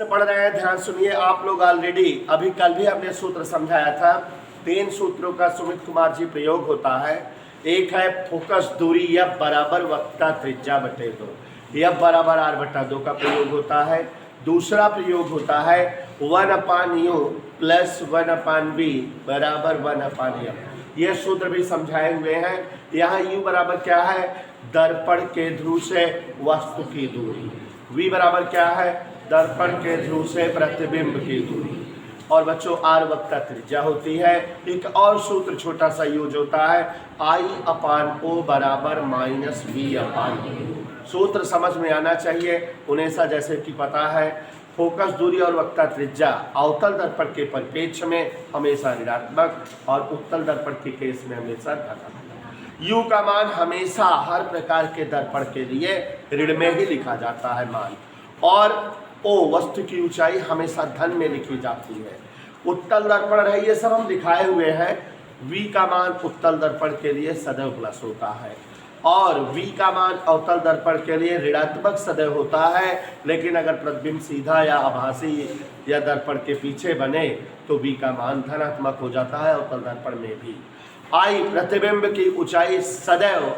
पढ़ रहे हैं, ध्यान सुनिए आप लोग। ऑलरेडी अभी कल भी हमने सूत्र समझाया था। 3 सूत्रों का सुमित कुमार जी प्रयोग होता है। एक है फोकस दूरी F बराबर वक्रता त्रिज्या बटे 2, F बराबर R/2 का प्रयोग होता है। दूसरा प्रयोग होता है 1/u प्लस 1/v बराबर 1/f। यह सूत्र भी समझाए हुए हैं। यहाँ u बराबर क्या है? दर्पण के ध्रुव से वस्तु की दूरी। v बराबर क्या है? दर्पण के ध्रुव से प्रतिबिंब की दूरी। और बच्चों r वक्रता त्रिज्या होती है। एक और सूत्र छोटा सा यूज होता है I/O बराबर -v/u। सूत्र समझ में आना चाहिए। उन्हें सा जैसे कि पता है फोकस दूरी और वक्रता त्रिज्या अवतल दर्पण के परिप्रेक्ष्य में हमेशा ऋणात्मक और उत्तल दर्पण के केस में हमेशा धनात्मक। U का मान हमेशा हर प्रकार के दर्पण के लिए ऋण में ही लिखा जाता है मान। और O वस्तु की ऊंचाई हमेशा धन में लिखी जाती है। उत्तल दर्पण है, ये सब हम दिखाए हुए हैं। V का मान उत्तल दर्पण के लिए सदैव प्लस होता है और V का मान अवतल दर्पण के लिए ऋणात्मक सदैव होता है। लेकिन अगर प्रतिबिंब सीधा या आभासी या दर्पण के पीछे बने तो V का मान धनात्मक हो जाता है अवतल दर्पण में भी। I प्रतिबिंब की ऊंचाई सदैव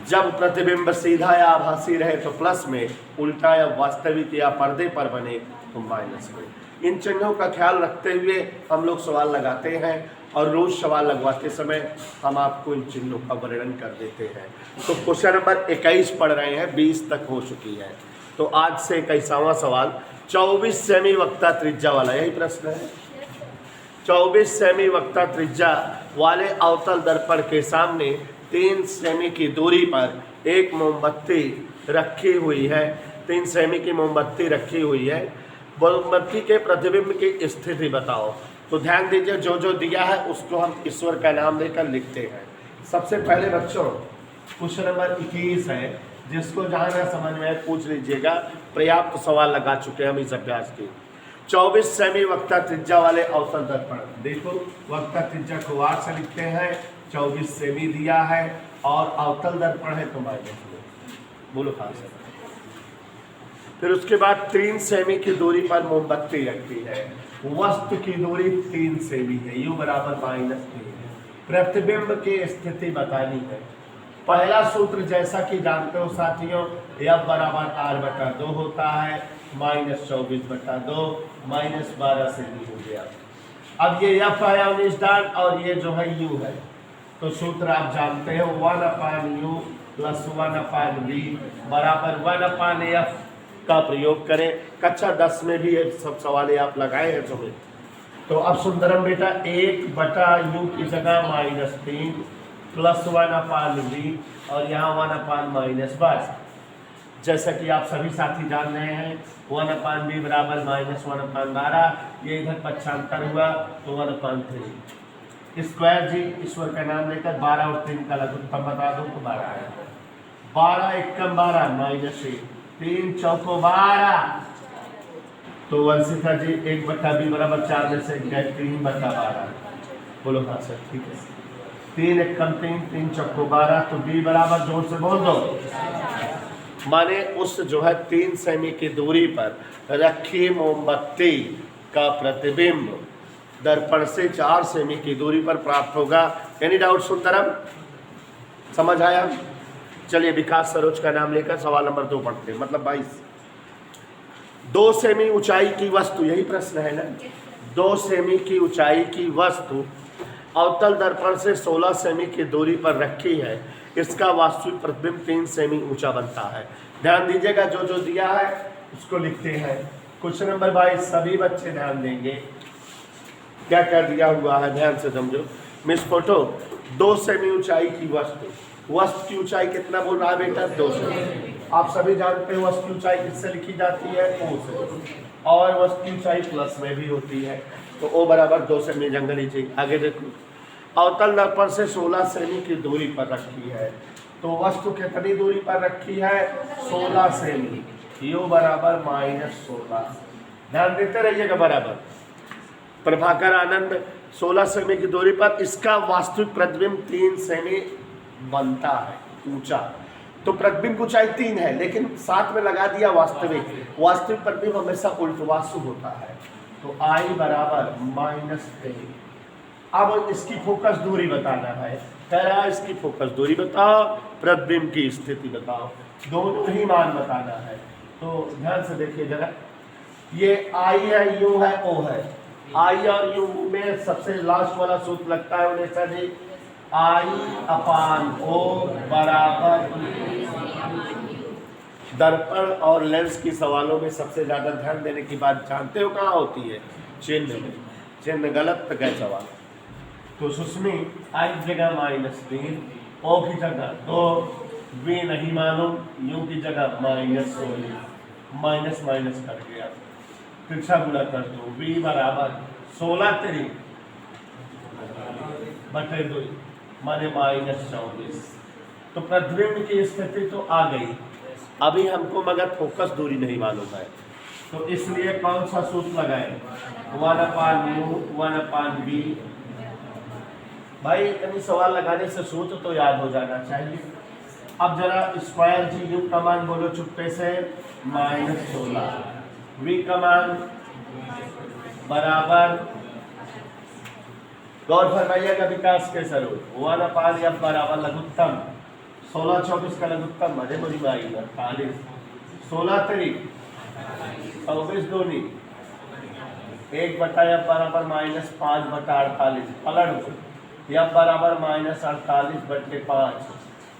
जब प्रतिबिंब सीधा या आभासी रहे तो प्लस में, उल्टा या वास्तविक या पर्दे पर बने तो माइनस में। इन चिन्हों का ख्याल रखते हुए हम लोग सवाल लगाते हैं और रोज सवाल लगवाते समय हम आपको इन चिन्हों का वर्णन कर देते हैं। तो क्वेश्चन नंबर 21 पढ़ रहे हैं, 20 तक हो चुकी है। तो आज से 21वां सवाल 24 सेमी वक्रता त्रिज्या वाला, यही प्रश्न है। 24 सेमी वक्रता त्रिज्या वाले अवतल दर्पण के सामने 3 सेमी की दूरी पर एक मोमबत्ती रखी हुई है। 3 सेमी की मोमबत्ती रखी हुई है। मोमबत्ती के प्रतिबिंब की स्थिति बताओ। तो ध्यान दीजिए, जो जो दिया है उसको हम ईश्वर का नाम लेकर लिखते हैं। सबसे पहले बच्चों क्वेश्चन नंबर 21 है, जिसको जहाँ ना समझ में पूछ लीजिएगा। पर्याप्त सवाल लगा चुके हैं हम इस अभ्यास के। 24 सेमी वक्रता त्रिज्या वाले अवतल दर्पण, देखो वक्रता त्रिज्या को R से लिखते हैं। 24 सेमी दिया है और अवतल दर्पण है तो माइनस में, बोलो कहाँ से। फिर उसके बाद 3 सेमी की दूरी पर मोमबत्ती रखी है। वस्तु की दूरी 3 सेमी है, U बराबर -3 है। प्रतिबिंब की स्थिति बतानी है। पहला सूत्र जैसा कि जानते हो साथियों, F बराबर R/2 होता है, -24/2 -12 सेमी हो गया। अब ये F है 19 डाल और ये जो है U है, तो सूत्र आप जानते हो 1/u प्लस 1/v बराबर 1/f का प्रयोग करें। कक्षा 10 में भी ये सब सवाल आप लगाए हैं तुम्हें। तो अब सुंदरम बेटा 1/u की जगह -3 प्लस 1/v और यहाँ 1/-12। जैसा कि आप सभी साथी जान रहे हैं 1/v बराबर -1/12। ये इधर पक्षांतर हुआ तो 1/3 स्क्वायर जी ईश्वर का नाम लेकर 12 और 3 का लघुत्तम बता दो तो 12 है। 12 एकम 12 -1 3 चौको 12। तो वंशिका जी 1/b बराबर 4 में से 3/12। बोलो हाँ सर, ठीक है। 3 एकम 3 3 चौको 12। तो b बराबर जोर से बोल दो। माने उस जो है 3 सेमी की दूरी पर रखी मोमबत्ती का प्रतिबिंब दर्पण से 4 सेमी की दूरी पर प्राप्त होगा। Any doubt Sundaram? समझ आया? चलिए विकास सरोज का नाम लेकर सवाल नंबर 2 पढ़ते हैं, मतलब 22। 2 सेमी ऊंचाई की वस्तु, यही प्रश्न है ना। 2 सेमी की ऊंचाई की वस्तु अवतल दर्पण से 16 सेमी की दूरी पर रखी है। इसका वास्तविक प्रतिबिंब 3 सेमी ऊंचा बनता है। ध्यान दीजिएगा, जो जो दिया है उसको लिखते हैं। क्वेश्चन नंबर 22 सभी बच्चे ध्यान देंगे। क्या क्या दिया हुआ है ध्यान से समझो। मिस फोटो 2 सेमी ऊंचाई की वस्तु, वस्तु की ऊंचाई कितना बोल रहा है बेटा? 2 सेमी। आप सभी जानते हैं वस्तु की ऊंचाई किससे लिखी जाती है? O से। और वस्तु की ऊंचाई प्लस में भी होती है, तो O बराबर 2 सेमी जंगल लीजिए। आगे देखो, अवतल दर्पण से 16 सेमी की दूरी पर रखी है। तो वस्तु कितनी दूरी पर रखी है? 16 सेमी। U बराबर -16। ध्यान देते रहिएगा बराबर। प्रभाकर आनंद 16 सेमी की दूरी पर इसका वास्तविक प्रतिबिंब 3 सेमी बनता है ऊंचा। तो प्रतिबिंब ऊंचाई 3 है, लेकिन साथ में लगा दिया वास्तविक। वास्तविक प्रतिबिंब हमेशा उल्टवासु होता है, तो I बराबर -3। अब इसकी फोकस दूरी बताना है, कह रहा है इसकी फोकस दूरी बताओ, प्रतिबिंब की स्थिति बताओ, दोनों ही मान बताना है। तो ध्यान से देखिए जरा, ये I है, U है, O है। I और U में सबसे लास्ट वाला सूत्र लगता है उन्हें जी, I/O बराबर। दर्पण और लेंस की सवालों में सबसे ज्यादा ध्यान देने की बात जानते हो कहाँ होती है? चिन्ह में। चिन्ह गलत तो गए सवाल। तो सुस्मी I की जगह -3, O की जगह 2, V नहीं मालूम, U की जगह -16, माइनस माइनस कट गया, तिरछा गुणा कर दो, V बराबर 16 बटे 2 माने -24। तो प्रतिबिंब की स्थिति तो आ गई, अभी हमको मगर फोकस दूरी नहीं मालूम है, तो इसलिए कौन सा सूत्र लगाए? 1/u 1/v। भाई इतनी सवाल लगाने से सूत्र तो याद हो जाना चाहिए। अब जरा स्क्वायर जी यू का मान बोलो चुप्पे से, -16, v का मान बराबर, गौर फरमाइएगा विकास के स्वरूप, 1/f बराबर लघुत्तम 16/24 का लघुत्तम अरे बड़ी माई 48, 16 24 दूनी 1/f बराबर -5/48, पलट दो, f बराबर -48/5,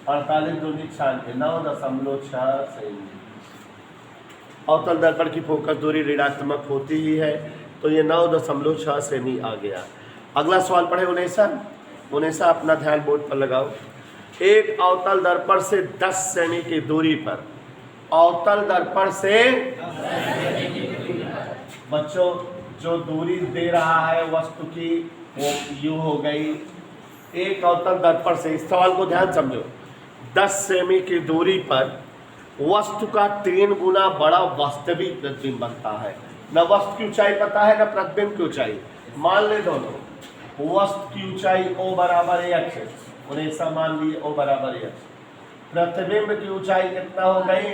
48 दूनी 96, 9.6 सेमी। अवतल दर्पण की फोकस दूरी ऋणात्मक होती ही है, तो ये 9.6 सेमी आ गया। अगला सवाल पढ़े उनेसा अपना ध्यान बोर्ड पर लगाओ। एक अवतल दर्पण से 10 सेमी की दूरी पर, अवतल दर्पण से बच्चों जो दूरी दे रहा है वस्तु की वो यू हो गई। एक अवतल दर्पण से, इस सवाल को ध्यान समझो, 10 सेमी की दूरी पर वस्तु का 3 गुना बड़ा वास्तविक प्रतिबिंब बनता है। न वस्तु की ऊंचाई पता है न प्रतिबिंब की ऊंचाई, मान ले दोनों। वस्तु की ऊंचाई O बराबर x, उन्हें सब मान लिए O बराबर x। प्रतिबिंब की ऊंचाई कितना हो गई?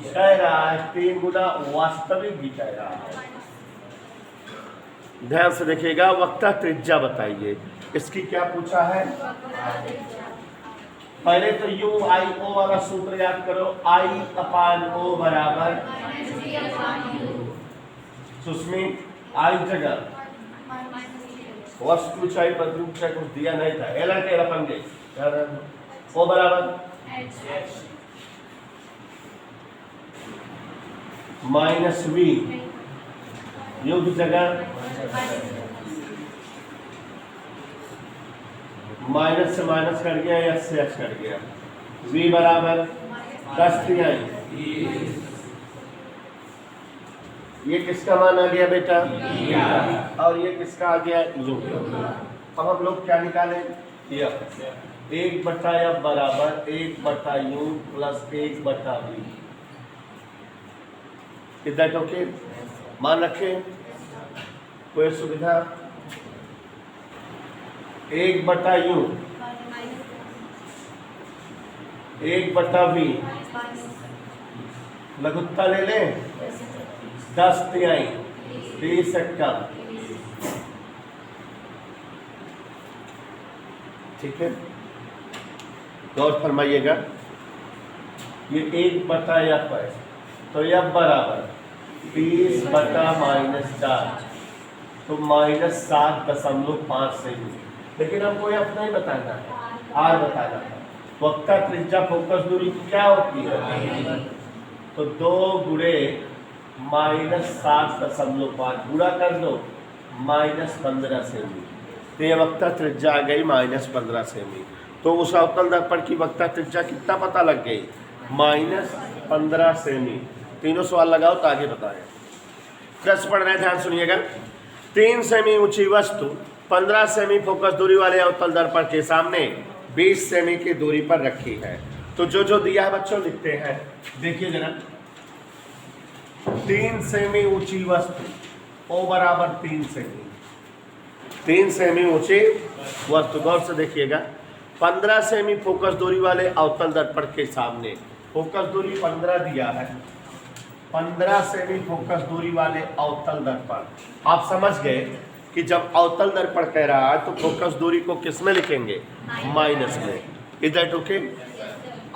कह रहा है 3 गुना, वास्तविक भी कह रहा है। ध्यान से देखिएगा, वक्ता त्रिज्या बताइए, इसकी क्या पूछा है? पहले तो U/I/O वाला सूत्र याद करो, I/O बराबर सुस्मी I जगह वस्तु ऊंचाई पर ऊंचाई कुछ दिया नहीं था, एला टेढ़ा पंगे, O बराबर -v, U की जगह माइनस से माइनस कट गया, एच से एच कट गया, v बराबर 10/3। ये किसका मान आ गया बेटा? और ये किसका आ गया? यू। अब हम लोग क्या निकालें? 1/f बराबर 1/u प्लस 1/v। इधर ओके, मान रखें, कोई सुविधा? 1/u 1/v, लघुत्ता ले लें, 10/3, 30 कम, ठीक है। गौर फरमाइएगा, ये 1/f है, तो f बराबर 30/-4, तो -7.5 सेमी। लेकिन हमको f नहीं बताना है, r बताना है। वक्ता त्रिज्या फोकस दूरी क्या होती है? तो 2 गुणे -7.5 गुणा कर दो, -15 सेमी। तो ये वक्ता त्रिज्या आ गई -15 सेमी। तो उस अवतल दर्पण की वक्ता त्रिज्या कितना पता लग गई? -15 सेमी। तीनों सवाल लगाओ तो आगे बताएं। प्रश्न पढ़ रहे हैं, ध्यान सुनिएगा। 3 सेमी ऊंची वस्तु 15 सेमी फोकस दूरी वाले अवतल दर्पण के सामने 20 सेमी की दूरी पर रखी है। तो जो जो दिया है बच्चों लिखते हैं, देखिए जरा। 3 सेमी ऊंची वस्तु, O बराबर 3 सेमी, 3 सेमी ऊंची वस्तु। गौर से देखिएगा, 15 सेमी फोकस दूरी वाले अवतल दर्पण के सामने, फोकस दूरी 15 दिया है, 15 सेमी फोकस दूरी वाले अवतल दर्पण। आप समझ गए कि जब अवतल दर्पण कह रहा है तो फोकस दूरी को किस में लिखेंगे? माइनस में। इधर ओके।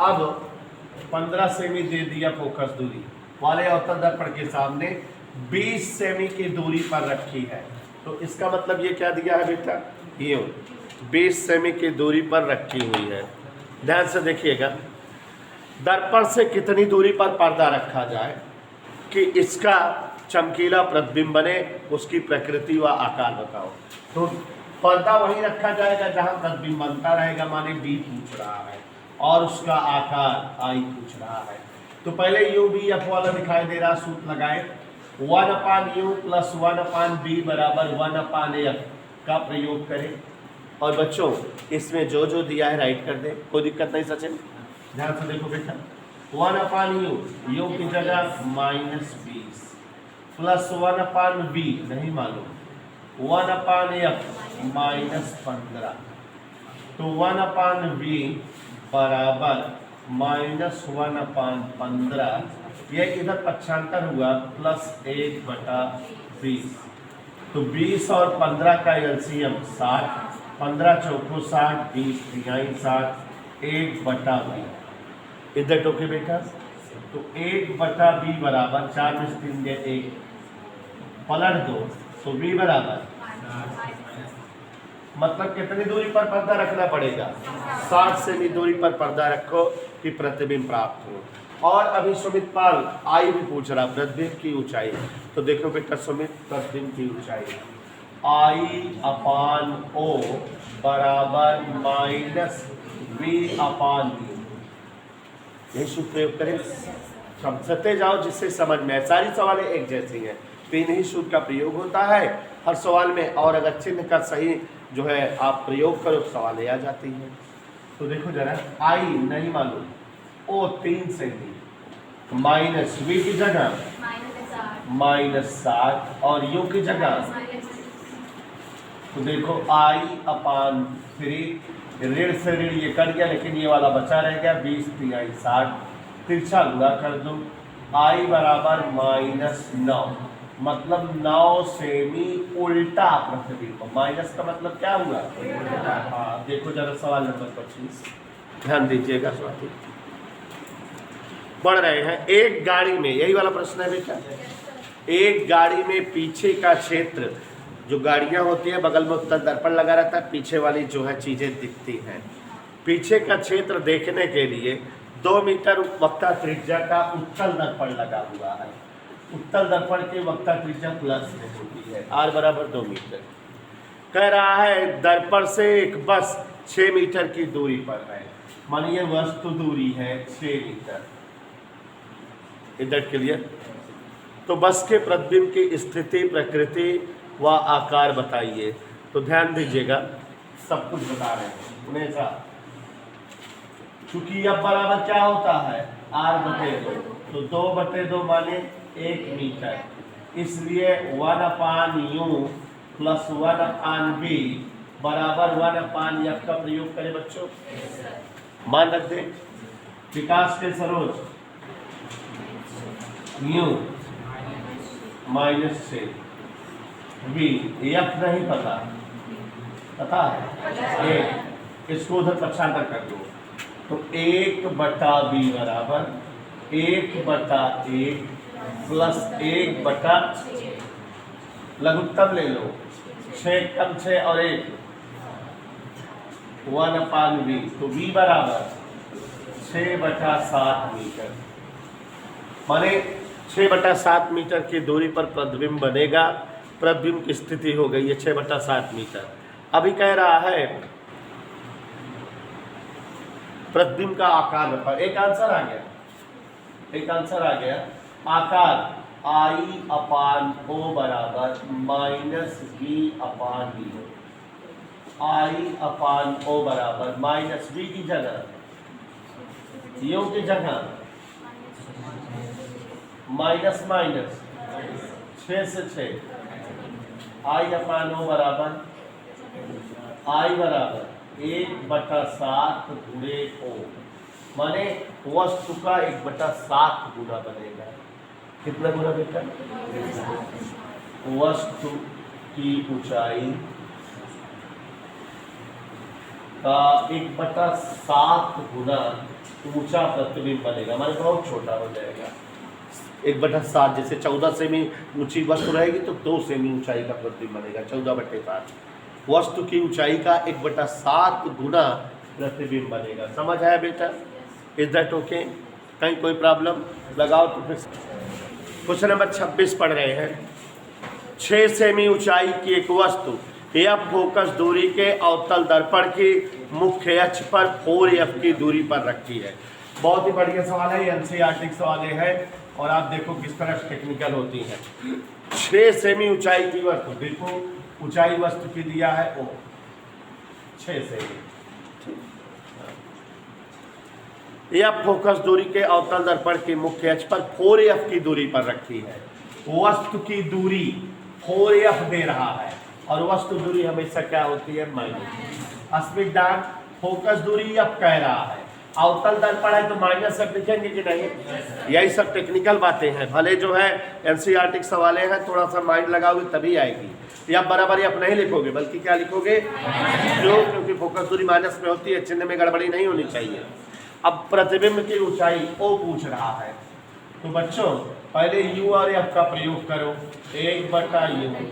अब 15 सेमी दे दिया फोकस दूरी वाले अवतल दर्पण के सामने, 20 सेमी की दूरी पर रखी है। तो इसका मतलब ये क्या दिया है बेटा? ये 20 सेमी की दूरी पर रखी हुई है। ध्यान से देखिएगा, दर्पण से कितनी दूरी पर पर्दा रखा जाए कि इसका चमकीला प्रतिबिंब बने, उसकी प्रकृति व आकार बताओ। तो पर्दा वहीं रखा जाएगा जहां प्रतिबिंब बनता रहेगा, माने बी पूछ रहा है, और उसका आकार आई पूछ रहा है। तो पहले यू बी एफ वाला दिखाई दे रहा, सूत्र लगाए, 1/u प्लस 1/b बराबर 1/f का प्रयोग करें। और बच्चों इसमें जो जो दिया है राइट कर दे, कोई दिक्कत नहीं सचिन, ध्यान से देखो बेटा। 1/u, u की जगह -20 प्लस 1/b नहीं मालूम, 1/f -15। तो 1/b बराबर -1/15, ये इधर पक्षांतर हुआ प्लस 1/20। तो 20 और 15 का एलसीएम 60, 15 चौको 60, 20 तिहाई 60, 1/b। इधर टोके बेटा, तो 1/b बराबर 4 में 3 गए 1, पलट दो तो b बराबर, मतलब कितनी दूरी पर पर्दा रखना पड़ेगा? 60 सेमी दूरी पर पर्दा रखो कि प्रतिबिंब प्राप्त हो। और अभी सुमित पाल आई भी पूछ रहा प्रतिबिंब की ऊंचाई। तो देखो बेटा सुमित, प्रतिबिंब की ऊंचाई I/O बराबर -V/d। यही सूत्र प्रयोग करें, समझते जाओ जिससे समझ में आए। सारी सवालें एक जैसी हैं, तो इन्हीं सूत्र का प्रयोग होता है हर सवाल में। और अगर चिन्ह का सही जो है आप प्रयोग करो, सवालें आ जाती हैं। तो देखो जरा, आई नहीं मालूम, ओ 3 सेमी, माइनस वी की जगह -60 और यू की जगह, तो देखो I/3, ऋण से ऋण ये कट गया, लेकिन ये वाला बचा रह गया, 20 तिहाई 60, तिरछा गुणा कर दो, I बराबर -9, मतलब 9 सेमी उल्टा प्रतिबिंब। माइनस का मतलब क्या हुआ? हाँ, देखो जरा सवाल नंबर 25, ध्यान दीजिएगा स्वाति। बढ़ रहे हैं, एक गाड़ी में, यही वाला प्रश्न है बेटा, एक गाड़ी में पीछे का क्षेत्र, जो गाड़ियां होती है बगल में उत्तल दर्पण लगा रहता है, पीछे वाली जो है चीजें दिखती हैं, पीछे का क्षेत्र देखने के लिए 2 मीटर वक्ता त्रिज्या का उत्तल दर्पण लगा हुआ है। उत्तल दर्पण की वक्ता त्रिज्या प्लस में होती है, r बराबर 2 मीटर। कह रहा है दर्पण से एक बस 6 मीटर की दूरी पर है, मानिए वस्तु दूरी है 6 मीटर। इधर क्लियर? तो बस के प्रतिबिंब की स्थिति, प्रकृति व आकार बताइए। तो ध्यान दीजिएगा, सब कुछ बता रहे हैं हमेशा, क्योंकि अब बराबर क्या होता है? r/2, तो 2/2 माने 1 मीटर, इसलिए 1/u प्लस 1/b बराबर 1/f का प्रयोग करें बच्चों। मान रख दे, विकास के सरोज u -6, b, f नहीं पता, पता है 1, इसको उधर पक्षांतर कर दो, तो 1/b बराबर 1/1 प्लस 1/, लघुत्तम ले लो, 6 कम 6 और 1, 1/b, तो b बराबर 6/7 मीटर, माने 6/7 मीटर की दूरी पर प्रतिबिंब बनेगा। प्रतिबिंब की स्थिति हो गई है 6/7 मीटर। अभी कह रहा है प्रतिबिंब का आकार बताओ। एक आंसर आ गया, एक आंसर आ गया, आकार I/O बराबर -V/d, I/O बराबर -V की जगह, U की जगह माइनस 6 से 6, I/O बराबर 1/7 गुणे O, माने वस्तु का 1/7 गुना बनेगा। कितना गुना बेटा? वस्तु की ऊंचाई का 1/7 गुना ऊंचा प्रतिबिंब बनेगा, माने बहुत छोटा हो जाएगा। 1/7 जैसे 14 सेमी ऊंची वस्तु रहेगी तो 2 सेमी ऊंचाई का प्रतिबिंब बनेगा, 14/7। वस्तु की ऊंचाई का 1/7 गुना प्रतिबिंब बनेगा। समझ आया बेटा? Is that okay? कहीं कोई प्रॉब्लम? लगाओ तो फिर। क्वेश्चन नंबर 26 पढ़ रहे हैं। 6 सेमी ऊंचाई की एक वस्तु F फोकस दूरी के अवतल दर्पण की मुख्य अक्ष पर 4F की दूरी पर रखी है। बहुत ही बढ़िया सवाल है, एनसीईआरटी सवाल है और आप देखो किस तरह टेक्निकल होती है। 6 सेमी ऊंचाई की वस्तु, देखो ऊंचाई वस्तु की दिया है O, 6 सेमी। F फोकस दूरी के अवतल दर्पण की मुख्य अक्ष पर 4F की दूरी पर रखी है। वस्तु की दूरी 4F दे रहा है और वस्तु दूरी हमेशा क्या होती है? माइनस। स्मितदान फोकस दूरी F कह रहा है, अवतल दर्पण है तो माइनस सब लिखेंगे कि नहीं? यही सब टेक्निकल बातें हैं। भले जो है एनसीईआरटी सवाल हैं, थोड़ा सा माइंड लगाओगे तभी आएगी। या बराबर F नहीं लिखोगे बल्कि क्या लिखोगे? जो, क्योंकि फोकस दूरी माइनस में होती है, चिन्ह में गड़बड़ी नहीं होनी चाहिए। अब प्रतिबिंब की ऊंचाई O पूछ रहा है, तो बच्चों पहले U और F का प्रयोग करो। 1/U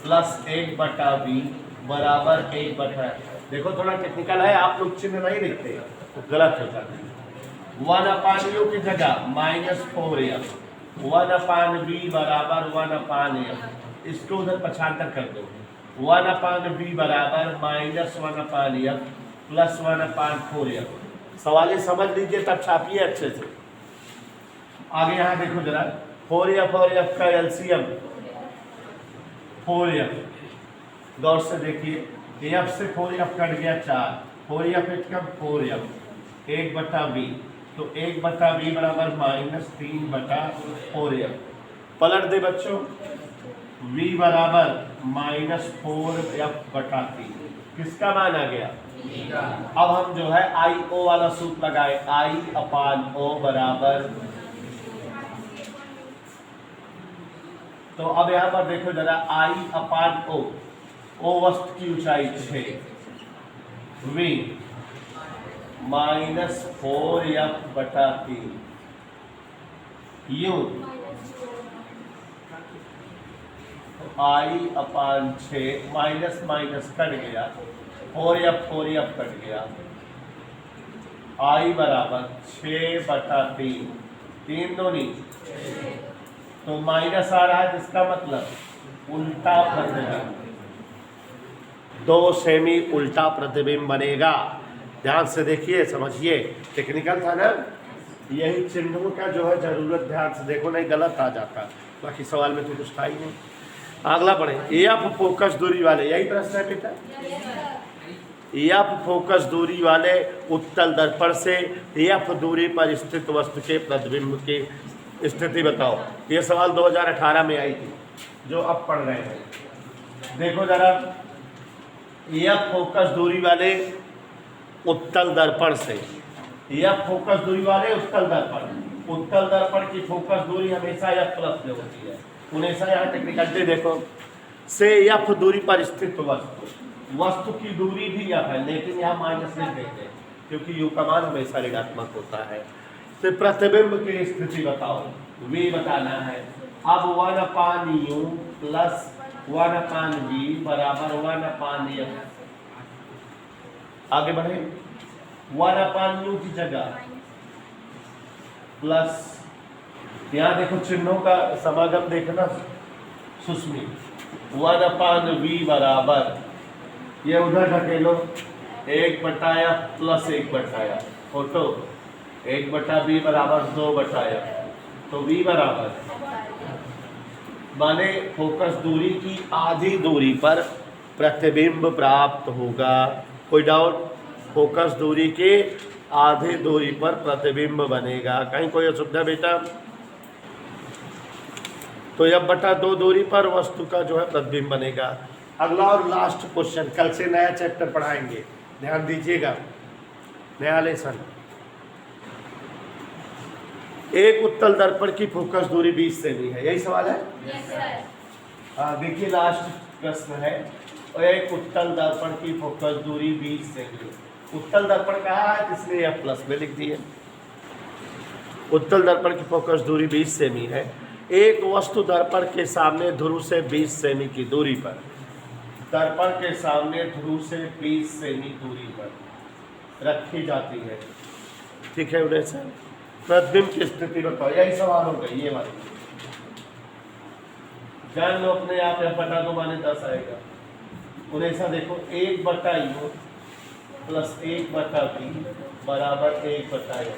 प्लस 1/V बराबर 1/। देखो थोड़ा टेक्निकल है, आप लोग चिन्ह नहीं लिखते तो गलत हो जाता है। 1/U की जगह -4F, 1/V बराबर 1/F, इसको उधर पछाड़ कर दो। 1/V बराबर -1/F प्लस 1/4F। सवाल समझ लीजिए तब छापिए अच्छे से। आगे यहाँ देखो जरा, 4F और F का एलसीएम 4F, गौर से देखिए। F से 4F कट गया 4, 4F कम 4F, 1/V, तो 1/V बराबर -3/4F। पलट दे बच्चों, V बराबर -4F/3, किसका मान आ गया? अब हम जो है I/O वाला सूत्र लगाए, I/O बराबर, तो अब यहां पर देखो जरा, I/O, O वस्तु की ऊंचाई 6, V -4F/3, U I/6 minus minus cut गया, 4F कट गया, I बराबर 6/3, 3 दूनी, तो माइनस आ रहा है, जिसका मतलब उल्टा प्रतिबिंब, 2 सेमी उल्टा प्रतिबिंब बनेगा। ध्यान से देखिए, समझिए, टेक्निकल था ना, यही चिन्हों का जो है जरूरत, ध्यान से देखो नहीं गलत आ जाता, बाकी सवाल में तो कुछ था ही नहीं। अगला पढ़े, F फोकस दूरी वाले, यही प्रश्न है बेटा। F फोकस दूरी वाले उत्तल दर्पण से F दूरी पर स्थित वस्तु के प्रतिबिंब की स्थिति बताओ। ये सवाल 2018 में आई थी, जो अब पढ़ रहे हैं। देखो जरा, F फोकस दूरी वाले उत्तल दर्पण से, F फोकस दूरी वाले उत्तल दर्पण की फोकस दूरी हमेशा F प्लस में होती है। हमेशा यहाँ टेक्निकलिटी देखो, से F दूरी पर स्थित वस्तु की दूरी भी F है, लेकिन यहाँ माइनस लिख देते हैं क्योंकि U का मान हमेशा ऋणात्मक होता है। तो प्रतिबिंब की स्थिति बताओ, V बताना है। अब 1/U प्लस 1/V बराबर 1/F। आगे बढ़े, 1/U की जगह प्लस, यहाँ देखो चिन्हों का समागम देखना सुस्मी, 1/V बराबर, ये उधर ढकेलो, 1/F plus 1/F, photo 1/V बराबर 2/F, तो V बराबर, माने फोकस दूरी की आधी दूरी पर प्रतिबिंब प्राप्त होगा। कोई डाउट? फोकस दूरी के आधी दूरी पर प्रतिबिंब बनेगा। कहीं कोई असुविधा बेटा? तो F/2 दूरी पर वस्तु का जो है प्रतिबिंब बनेगा। अगला और लास्ट क्वेश्चन, कल से नया चैप्टर पढ़ाएंगे, ध्यान दीजिएगा, नया लेसन। एक उत्तल दर्पण की फोकस दूरी 20 सेमी है, यही सवाल है। हाँ देखिए, लास्ट प्रश्न है, और एक उत्तल दर्पण की फोकस दूरी 20 सेमी। उत्तल दर्पण कहा है, इसलिए यह प्लस में लिख दिए। उत्तल दर्पण की फोकस दूरी 20 सेमी है। एक वस्तु दर्पण के सामने ध्रुव से 20 सेमी की दूरी पर, दर्पण के सामने ध्रुव से 20 सेमी दूरी पर रखी जाती है। ठीक है उदय सर, प्रतिबिंब की स्थिति बताओ, यही सवाल हो गई ये वाली। जान लो अपने आप, या बटा 2 माने 10 आएगा। उदय सर देखो, 1/u प्लस 1/v बराबर 1/a।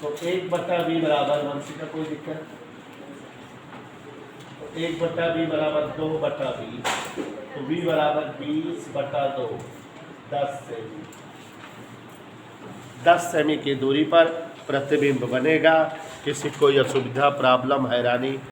तो 1/v बराबर 1 का कोई दिक्कत, तो 1/v बराबर 2/v, तो v बराबर 20/2, 10 सेमी। 10 सेमी की दूरी पर प्रतिबिंब बनेगा। किसी कोई असुविधा, प्रॉब्लम, हैरानी